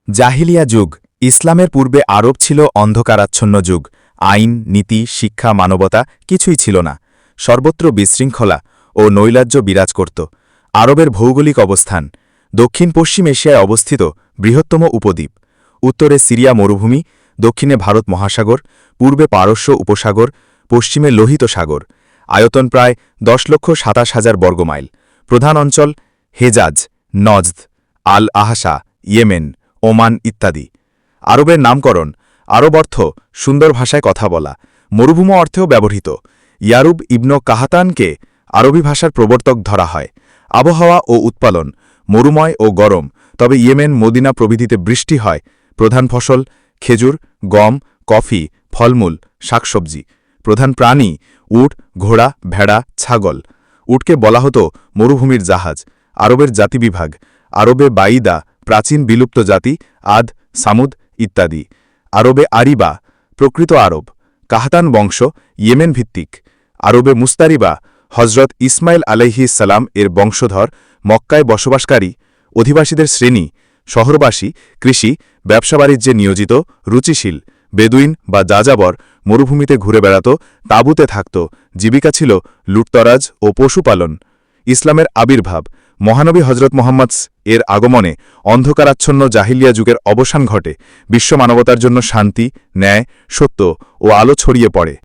জাহিলিয়া যুগ ইসলামের পূর্বে আরব ছিল অন্ধকারাচ্ছন্ন যুগ। আইন, নীতি, শিক্ষা, মানবতা কিছুই ছিল না। সর্বত্র বিশৃঙ্খলা ও নৈরাজ্য বিরাজ করত। আরবের ভৌগোলিক অবস্থান: দক্ষিণ পশ্চিম এশিয়ায় অবস্থিত বৃহত্তম উপদ্বীপ। উত্তরে সিরিয়া মরুভূমি, দক্ষিণে ভারত মহাসাগর, পূর্বে পারস্য উপসাগর, পশ্চিমে লোহিত সাগর। আয়তন প্রায় 10,27,000 বর্গমাইল। প্রধান অঞ্চল: হেজাজ, নজদ, আল আহসা, ইয়েমেন, ওমান ইত্যাদি। আরবের নামকরণ: আরব অর্থ সুন্দর ভাষায় কথা বলা, মরুভূম অর্থেও ব্যবহৃত। ইয়ারুব ইবন কাহাতানকে আরবি ভাষার প্রবর্তক ধরা হয়। আবহাওয়া ও উৎপাদন: মরুময় ও গরম, তবে ইয়েমেন, মদিনা প্রভৃতিতে বৃষ্টি হয়। প্রধান ফসল: খেজুর, গম, কফি, ফলমূল, শাকসবজি। প্রধান প্রাণী: উট, ঘোড়া, ভেড়া, ছাগল। উটকে বলা হতো মরুভূমির জাহাজ। আরবের জাতিবিভাগ: আরবে বাইদা, প্রাচীন বিলুপ্ত জাতি, আদ, সামুদ ইত্যাদি। আরবে আরিবা, প্রকৃত আরব। কাহতান বংশ, ইয়েমেন ভিত্তিক। আরবে মুস্তারিবা, হজরত ইসমাইল আলাইহিস সালাম এর বংশধর, মক্কায় বসবাসকারী। অধিবাসীদের শ্রেণী: শহরবাসী, কৃষি, ব্যবসা বাণিজ্যে নিয়োজিত, রুচিশীল। বেদুইন বা যাযাবর মরুভূমিতে ঘুরে বেড়াত, তাঁবুতে থাকত। জীবিকা ছিল লুটতরাজ ও পশুপালন। ইসলামের আবির্ভাব: মহানবী হজরত মুহাম্মদ এর আগমনে অন্ধকারাচ্ছন্ন জাহিলিয়া যুগের অবসান ঘটে। বিশ্ব মানবতার জন্য শান্তি, ন্যায়, সত্য ও আলো ছড়িয়ে পড়ে।